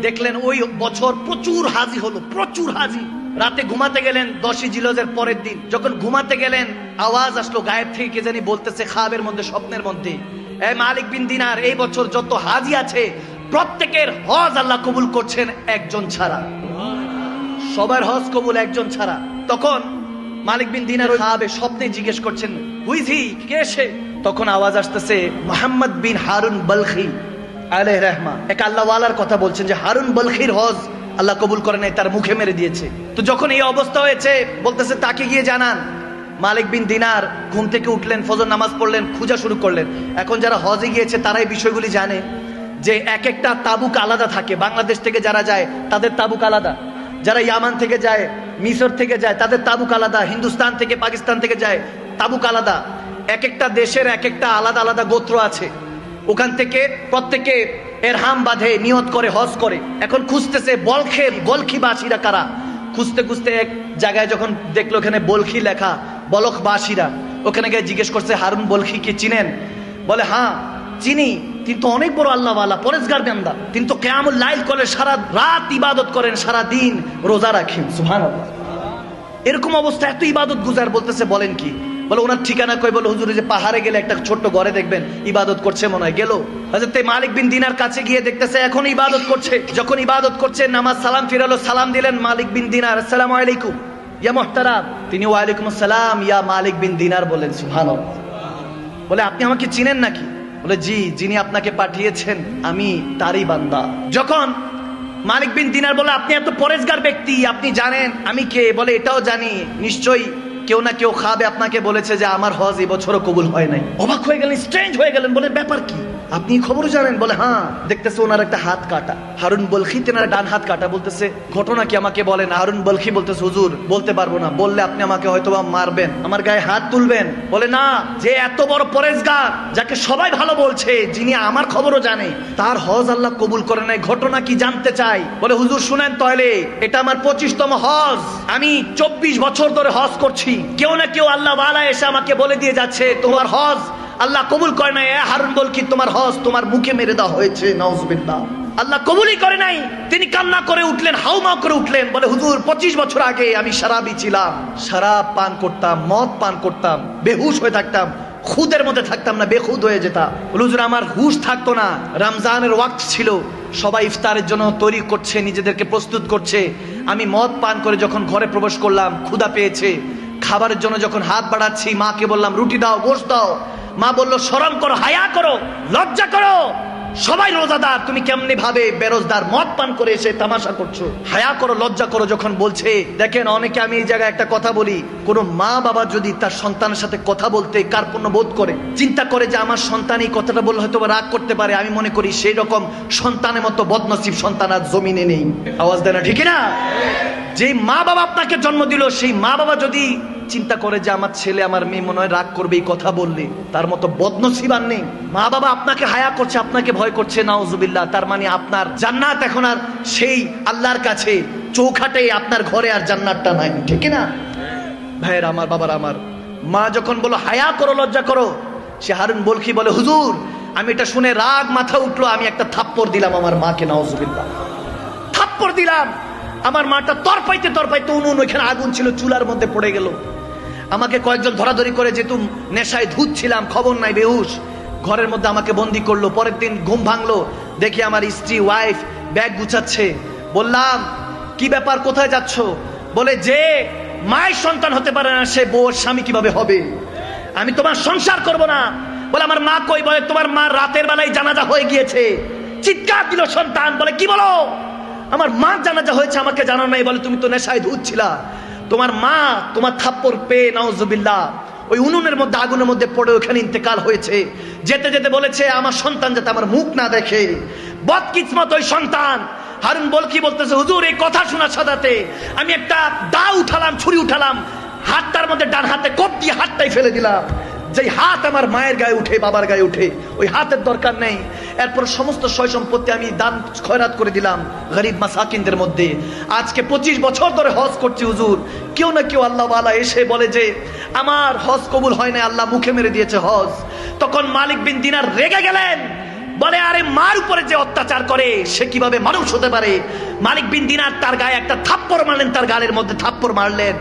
দেখলেন ওই বছর প্রচুর হাজি হলো, প্রচুর হাজি। রাতে ঘুমাতে গেলেন 10ই জিলহজের পরের দিন, যখন ঘুমাতে গেলেন আওয়াজ আসলো গায়েব থেকে, কে জানি বলতেছে খাবের মধ্যে, স্বপ্নের মধ্যে, এ মালিক বিন দিনার, এই বছর যত হাজি আছে প্রত্যেকের হজ আল্লাহ কবুল করছেন একজন ছাড়া, সবার হজ কবুল একজন ছাড়া। তখন মালিক বিন দিনার খাবে স্বপ্নে জিজ্ঞেস করছেন, হুইজি, কে সে? তখন আওয়াজ আসতেছে মুহাম্মদ বিন হারুন বলখি আলাইহির রহমা, এক আল্লাহওয়ালার কথা বলছেন যে হারুন বলখির হজ আল্লাহ কবুল করে নাই, তার মুখে মেরে দিয়েছে। তো যখন এই অবস্থা হয়েছে বলতেছে তাকে গিয়ে জানান। মালিক বিন দিনার ঘুম থেকে উঠলেন, ফজর নামাজ পড়লেন, খোঁজা শুরু করলেন। এখন যারা হজে গিয়েছে তারাই বিষয়গুলি জানে যে এক একটা তাবুক আলাদা থাকে। বাংলাদেশ থেকে যারা যায় তাদের তাবুক আলাদা, যারা ইয়ামান থেকে যায়, মিশর থেকে যায় তাদের তাবুক আলাদা, হিন্দুস্তান থেকে পাকিস্তান থেকে যায় তাবুক আলাদা। এক একটা দেশের এক একটা আলাদা আলাদা গোত্র আছে। ওখান থেকে প্রত্যেকে এরহাম বাঁধে, নিয়ত করে হজ করে। এখন খুঁজতেছে বলখিবাসীরা কারা। খুঁজতে খুঁজতে এক জায়গায় যখন দেখলো ওখানে বলখি লেখা, বলখবাসীরা, ওখানে গিয়ে জিজ্ঞেস করছে হারুন বলখি কে চিনেন? বলে হ্যাঁ চিনি, তিনি তো অনেক বড় আল্লাহওয়ালা, পরেজগার বান্দা, তিনি তো কিয়ামুল লাইল করেন, সারা রাত ইবাদত করেন, সারা দিন রোজা রাখেন, সুবহানাল্লাহ। এরকম অবস্থা, এত ইবাদত গুজার। বলতেছে বলেন কি? বলে ওনার ঠিকানা কই? বলে হুজুর যে পাহাড়ে গেলে একটা ছোট্ট ঘরে দেখবেন ইবাদত করছে মনে হয়। গেল হযরত মালিক বিন দিনার কাছে গিয়ে দেখতেছে এখন ইবাদত করছে। যখন ইবাদত করছে নামাজ সালাম ফিরালো, সালাম দিলেন মালিক বিন দিনার, আসসালামু আলাইকুম ইয়া মুহতারাম। তিনি ওয়ালাইকুম আসসালাম ইয়া মালিক বিন দিনার বলেন, সুবহানাল্লাহ। বলে আপনি আমাকে চিনেন নাকি? বলে জি, যিনি আপনাকে পাঠিয়েছেন আমি তারই বান্দা। যখন মালিক বিন দিনার বলে আপনি এত পরেজগার ব্যক্তি, আপনি জানেন আমি কে? বলে এটাও জানি, নিশ্চয়ই কেউ না কেউ খাবে আপনাকে বলেছে যে আমার হজ এই বছরও কবুল হয় নাই। অবাক হয়ে গেলেন, স্ট্রেঞ্জ হয়ে গেলেন। বলে ব্যাপার কি, আপনি খবর জানেন? বলে হ্যাঁ। দেখতেছে ওনার একটা হাত কাটা, হারুন বলখি তেনার ডান হাত কাটা। বলতেছে ঘটনা কি আমাকে বলেন। হারুন বলখি বলতেছে হুজুর বলতে পারবো না, বললে আপনি আমাকে হয়তোবা মারবেন, আমার গায়ে হাত তুলবেন। বলে না, যে এত বড় পরেজগার, যাকে সবাই ভালো বলছে, যিনি আমার খবরও জানে, তার হজ আল্লাহ কবুল করে নাই, ঘটনা কি জানতে চাই। বলে হুজুর শুনেন তাহলে, এটা আমার 25তম হজ, আমি 24 বছর ধরে হজ করছি। কেউ না কেউ আল্লাহ ওয়ালা এসে আমাকে বলে দিয়ে যাচ্ছে তোমার হজ আল্লাহ কবুল করে নাই। হারুন বলকি তোমার হজ তোমার মুখে মেরে দেওয়া হয়েছে, নাউজুবিল্লাহ, আল্লাহ কবুলই করে নাই। তিনি কান্না করে উঠলেন, হাউমাউ করে উঠলেন। বলে হুজুর 25 বছর আগে আমি শরাবী ছিলাম, শরাব পান করতাম, মদ পান করতাম, বেহুশ হয়ে থাকতাম, খুদের মধ্যে থাকতাম না, বেখুদ হয়ে যেতাম। হুজুর আমার হুশ থাকতো না, রমজানের ওয়াক্ত ছিল, সবাই ইফতারের জন্য তৈরি করছে, নিজেদেরকে প্রস্তুত করছে। আমি মদ পান করে যখন ঘরে প্রবেশ করলাম, ক্ষুধা পেয়েছে, খাবারের জন্য যখন হাত বাড়াচ্ছি, মাকে বললাম রুটি দাও, গোশত দাও। মা বলল শরম করো, হায়া করো, লজ্জা করো, সবাই রোজাদার, তুমি কেমনি ভাবে বেরোজদার মদ পান করে এসে তামাশা করছো, হায়া করো, লজ্জা করো। যখন বলছে, দেখেন অনেকে, আমি এই জায়গায় একটা কথা বলি, কোন মা বাবা যদি তার সন্তানের সাথে কথা বলতে কার্পণ্য বোধ করে, চিন্তা করে যে আমার সন্তান এই কথাটা বললে হয়তো রাগ করতে পারে, আমি মনে করি সেই রকম সন্তানের মতো বদনসিব সন্তান আর জমিনে নেই। আওয়াজ দেয় না, ঠিক না? যে মা বাবা আপনাকে জন্ম দিল, সেই মা বাবা যদি চিন্তা করে যে আমার ছেলে আমার মেয়ে মনে হয় রাগ করবে এই কথা বললে, তার মতো বদনসিব আর নেই। মা বাবা আপনাকে হায়া করছে, আপনাকে ভয় করছে, নাউজুবিল্লাহ, তার মানে আপনার জান্নাত এখন আর সেই আল্লাহর কাছে চৌখাটে, আপনার ঘরে আর জান্নাতটা নাই, ঠিক না ভাইয়ের আমার, বাবার আমার। মা যখন বলো হায়া করো, লজ্জা করো, সে হারুন বলখি বলে হুজুর আমি এটা শুনে রাগ মাথা উঠলো, আমি একটা থাপ্পড় দিলাম আমার মাকে, নাউজুবিল্লাহ, থাপ্পড় দিলাম। আমার মাটা তরপাইতে তরপাইতে উনুন, ওইখানে আগুন ছিল, চুলার মধ্যে পড়ে গেল। আমাকে কয়েকজন ধরাধরি করে, যেহেতু নেশায় ধুত ছিলাম, খবর নাই, বেহুশ, ঘরের মধ্যে আমাকে বন্দি করলো। পরের দিন ঘুম ভাঙলো, দেখি আমার স্ত্রী ওয়াইফ ব্যাগ গুছাচ্ছে। বললাম কি ব্যাপার, কোথায় যাচ্ছ? বলে যে মায়ের সন্তান হতে পারে না, সে বউর স্বামী কিভাবে হবে? আমি তোমার সংসার করব না। বলে আমার মা কই? বলে তোমার মা রাতের বেলায় জানাজা হয়ে গিয়েছে। চিৎকার দিল সন্তান। বলে কি বলো? আমার মা জানাজা হয়েছে, আমাকে জানো নাই? বলে তুমি তো নেশায় ধুত ছিলা, তোমার মা তোমার থাপ্পড় পেয়ে নাউজুবিল্লাহ ওই উনুনের মধ্যে, আগুনের মধ্যে পড়ে ওখানে ইন্তেকাল হয়েছে। যেতে যেতে বলেছে আমার সন্তান যাতে আমার মুখ না দেখে। বদকিসমত ওই সন্তান। হারুন বলকি বলতেছে হুজুর এই কথা শোনার সাথে আমি একটা দা উঠালাম, ছুরি উঠালাম, হাতটার মধ্যে ডান হাতে কোপ দিয়ে হাতটাই ফেলে দিলাম। যেই হাত আমার মায়ের গায়ে উঠে, বাবার গায়ে উঠে, ওই হাতের দরকার নেই। এরপর সমস্ত সয় সম্পত্তি আমি দান খয়রাত করে দিলাম গরিব মাসাকিনদের মধ্যে। আজকে 25 বছর ধরে হজ করছি হুজুর, কেউ না কেউ আল্লাহ ওয়ালা এসে বলে যে আমার হজ কবুল হয় না, আল্লাহ মুখে মেরে দিয়েছে হজ। তখন মালিক বিন দিনার রেগে গেলেন, বলে আরে মার উপরে যে অত্যাচার করে সে কিভাবে মানুষ হতে পারে। মালিক বিন দিনার তার গায়ে একটা থাপ্পড় মারলেন, তার গালের মধ্যে থাপ্পড় মারলেন।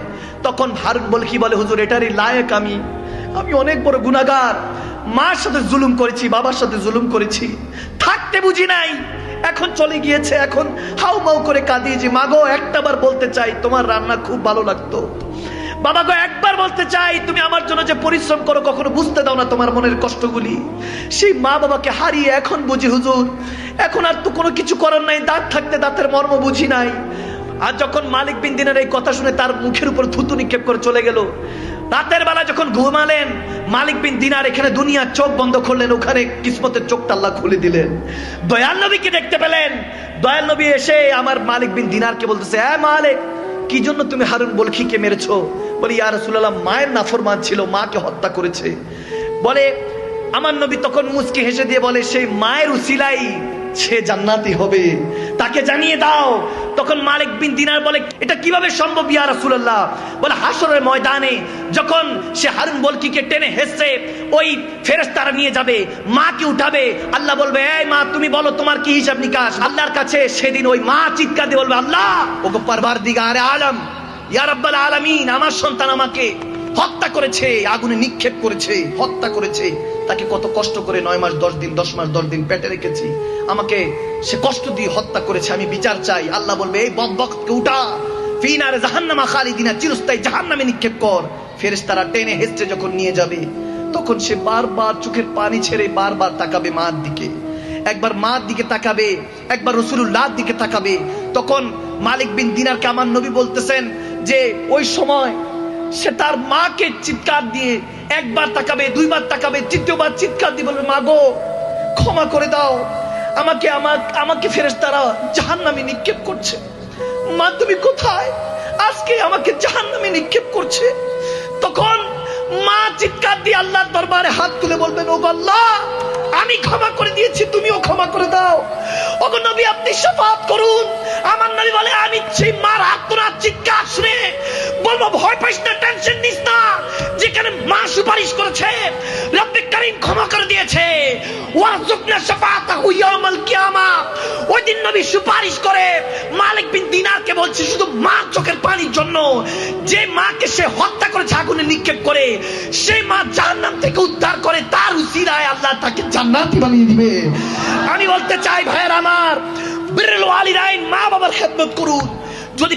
তখন হারুন বলকি বলে হুজুর এটারই লায়েক আমি অনেক বড় গুনাহগার, মার সাথে জুলুম করেছি, বাবার সাথে জুলুম করেছি, থাকতে বুঝি নাই, এখন চলে গিয়েছে, এখন হাউ মাউ করে কাঁদি যে মাগো একটাবার বলতে চাই তোমার রান্না খুব ভালো লাগতো, বাবা গো একবার বলতে চাই তুমি আমার জন্য যে পরিশ্রম করো কখনো বুঝতে দাও না তোমার মনের কষ্টগুলি। সেই মা বাবাকে হারিয়ে এখন বুঝি হুজুর, এখন আর তো কোনো কিছু করার নাই, দাঁত থাকতে দাঁতের মর্ম বুঝি নাই। আর যখন মালিক বিন দিনার এই কথা শুনে তার মুখের উপর থুতু নিক্ষেপ করে চলে গেল। রাতের বেলা যখন ঘুমালেন মালিক বিন দিনার এখানে দুনিয়ার চোখ বন্ধ করলেন, ওখানে কিসমতের চোখটা আল্লাহ খুলে দিলেন। দয়াল নবীকে দেখতে পেলেন। দয়াল নবী এসে আমার মালিক বিন দিনারকে বলতেছে, হ্যাঁ মালিক কি জন্য তুমি হারুন বলখিকে মেরেছো? বলি ইয়া রাসূলুল্লাহ মায়ের নাফরমান ছিল, মাকে হত্যা করেছে। বলে আমার নবী তখন মুচকি হেসে দিয়ে বলে সেই মায়ের উসিলাই সে জান্নাতি হবে, তাকে জানিয়ে দাও। তখন মালিক বিন দিনার বলে এটা কিভাবে সম্ভব ইয়া রাসূলুল্লাহ? বলে হাসরের ময়দানে যখন সে হারুন বলকিকে টেনে হেসে ওই ফেরেশতারা নিয়ে যাবে, মাকে উঠাবে, আল্লাহ বলবে এই মা তুমি বলো তোমার কি হিসাব নিকাশ আল্লাহর কাছে। সেদিন ওই মা চিৎকার দিয়ে বলবে আল্লাহ ওগো পারওয়ারদিগারে আলম ইয়া রাব্বাল আলামিন, আমার সন্তান আমাকে হত্যা করেছে, আগুনে নিক্ষেপ করেছে, হত্যা করেছে, তাকে কত কষ্ট করে 9 মাস 10 দিন 10 মাস 10 দিন পেটে রেখেছি, আমাকে সে কষ্ট দিয়ে হত্যা করেছে, আমি বিচার চাই। আল্লাহ বলবে এই বদবখতকে উঠা, ফিনারে জাহান্নামা খালিদিনা, চিরস্থায়ী জাহান্নামে নিক্ষেপ কর। ফেরেশতারা টেনে হেঁচড়ে যখন নিয়ে যাবে তখন সে বারবার চোখের পানি ছেড়ে বারবার তাকাবে মার দিকে, একবার মার দিকে তাকাবে, একবার রাসূলুল্লাহর দিকে তাকাবে। তখন মালিক বিন দিনারকে আমার নবী বলতেছেন যে ওই সময় সে তার মাকে চিৎকার দিয়ে একবার তাকাবে, দুইবার তাকাবে, তৃতীয়বার চিৎকার দিয়ে বলবে মা গো ক্ষমা করে দাও আমাকে, আমাকে ফেরেশতারা জাহান্নামে নিক্ষেপ করছে, মা তুমি কোথায়? আজকে আমাকে জাহান্নামে নিক্ষেপ করছে। তখন মা চিৎকার দিয়ে আল্লাহর দরবারে হাত তুলে বলবেন ওগো আল্লাহ আমি ক্ষমা করে দিয়েছি, তুমিও ক্ষমা করে দাও। ওগো নবী আপনি শাফাআত করুন। আমার নবী বলে আমি সেই মার আর্তনাদ চিৎকার শুনে বলবো ভয় পাইস না, টেনশন নিস না, যেখানে মা সুপারিশ করেছে রব্বে কারীম ক্ষমা করে দিয়েছে, ওয়ারযুকনা শাফাআতাহু ইয়াউমাল কিয়ামা, ওই দিন নবী সুপারিশ করে মালিক বিন দিনারকে বলছে শুধু মা চোখের পানির জন্য, যে মাকে সে হত্যা করেছে আগুনে নিক্ষেপ করে, সেই মা জাহান্নাম থেকে উদ্ধার করে, তার উসিলায় আল্লাহ তাকে জান্নাতি বানিয়ে দিবে। আমি বলতে চাই ভাইয়ের আমার, বিররুল ওয়ালিদাইন মা বাবার খেদমত করুন। যদি